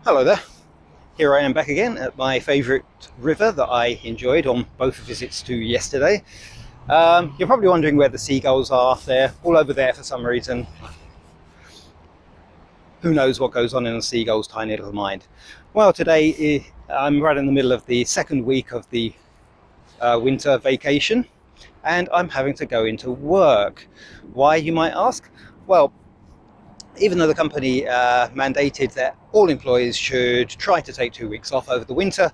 Hello there. Here I am back again at my favourite river that I enjoyed on both visits to yesterday. You're probably wondering where the seagulls are. They're all over there for some reason. Who knows what goes on in a seagull's tiny little mind? Well, today I'm right in the middle of the second week of the winter vacation, and I'm having to go into work. Why, you might ask? Well, even though the company mandated that all employees should try to take 2 weeks off over the winter,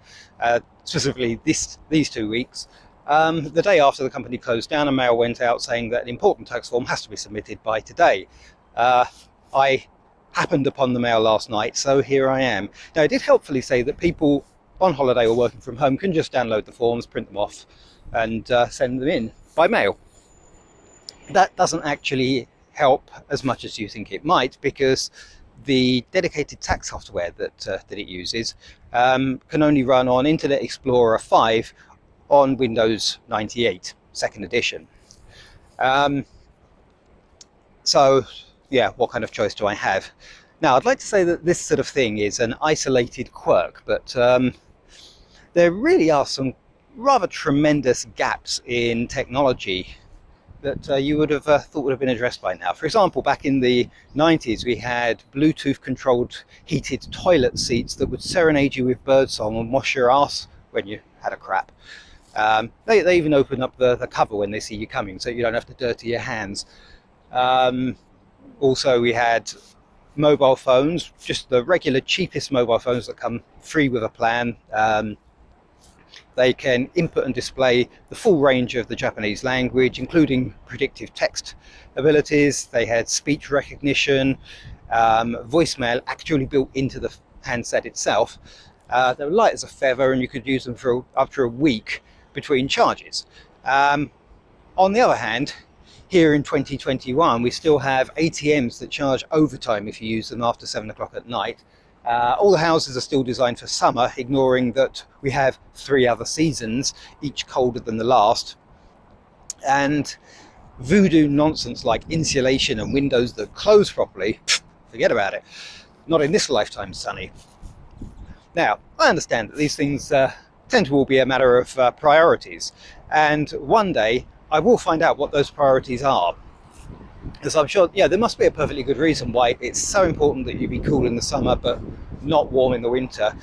specifically these 2 weeks, the day after the company closed down, a mail went out saying that an important tax form has to be submitted by today. I happened upon the mail last night, so here I am. Now, it did helpfully say that people on holiday or working from home can just download the forms, print them off, and send them in by mail. That doesn't actually help as much as you think it might, because the dedicated tax software that it uses can only run on Internet Explorer 5 on Windows 98 second edition. So yeah, what kind of choice do I have? Now, I'd like to say that this sort of thing is an isolated quirk, but there really are some rather tremendous gaps in technology that you would have thought would have been addressed by now. For example, back in the 90s, we had Bluetooth controlled heated toilet seats that would serenade you with birdsong and wash your ass when you had a crap. They even open up the cover when they see you coming, so you don't have to dirty your hands. Also, we had mobile phones, just the regular cheapest mobile phones that come free with a plan. They can input and display the full range of the Japanese language, including predictive text abilities. They had speech recognition, voicemail actually built into the handset itself. They were light as a feather, and you could use them for up to a week between charges. On the other hand, here in 2021, we still have ATMs that charge overtime if you use them after 7 o'clock at night. All the houses are still designed for summer, ignoring that we have 3 other seasons, each colder than the last. And voodoo nonsense like insulation and windows that close properly, forget about it. Not in this lifetime, Sonny. Now, I understand that these things tend to all be a matter of priorities, and one day I will find out what those priorities are. Because I'm sure, yeah, there must be a perfectly good reason why it's so important that you be cool in the summer but not warm in the winter,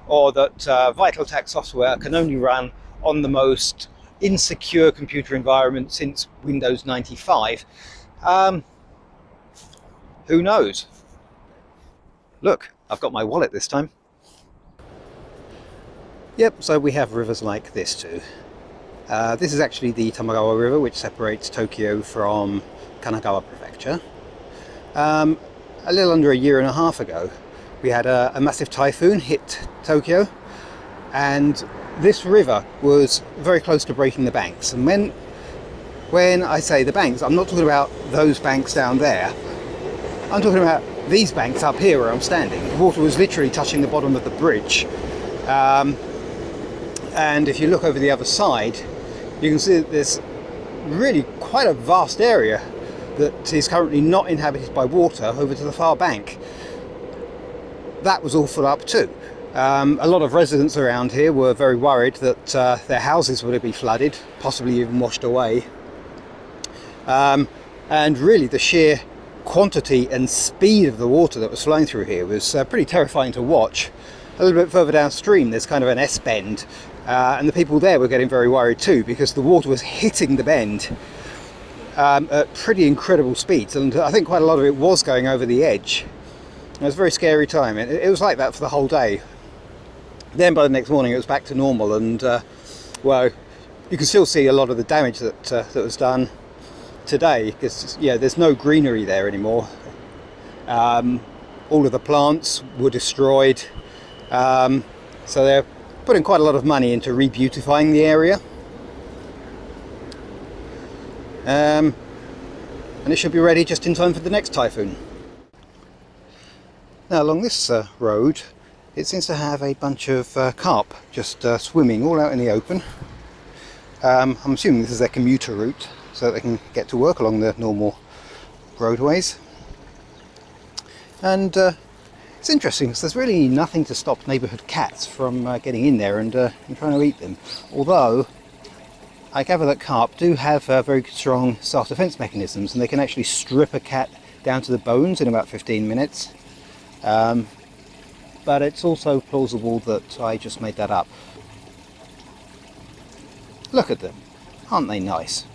or that VitalTax software can only run on the most insecure computer environment since Windows 95. Who knows? Look, I've got my wallet this time. Yep, so we have rivers like this too. This is actually the Tamagawa River, which separates Tokyo from Kanagawa Prefecture. A little under a year and a half ago, we had a massive typhoon hit Tokyo, and this river was very close to breaking the banks. And when I say the banks, I'm not talking about those banks down there. I'm talking about these banks up here where I'm standing. The water was literally touching the bottom of the bridge. And if you look over the other side, you can see that there's really quite a vast area that is currently not inhabited by water over to the far bank. That was all full up too. A lot of residents around here were very worried that their houses would be flooded, possibly even washed away. And really the sheer quantity and speed of the water that was flowing through here was pretty terrifying to watch. A little bit further downstream there's kind of an S-bend, and the people there were getting very worried too, because the water was hitting the bend at pretty incredible speeds, and I think quite a lot of it was going over the edge. It was a very scary time. It was like that for the whole day. Then by the next morning it was back to normal, and well, you can still see a lot of the damage that was done today, because yeah, there's no greenery there anymore. All of the plants were destroyed, so they're putting quite a lot of money into re-beautifying the area. And it should be ready just in time for the next typhoon. Now, along this road, it seems to have a bunch of carp just swimming all out in the open. I'm assuming this is their commuter route, so that they can get to work along the normal roadways. And It's interesting because there's really nothing to stop neighbourhood cats from getting in there and trying to eat them. Although I gather that carp do have very strong self-defense mechanisms, and they can actually strip a cat down to the bones in about 15 minutes. But it's also plausible that I just made that up. Look at them, aren't they nice?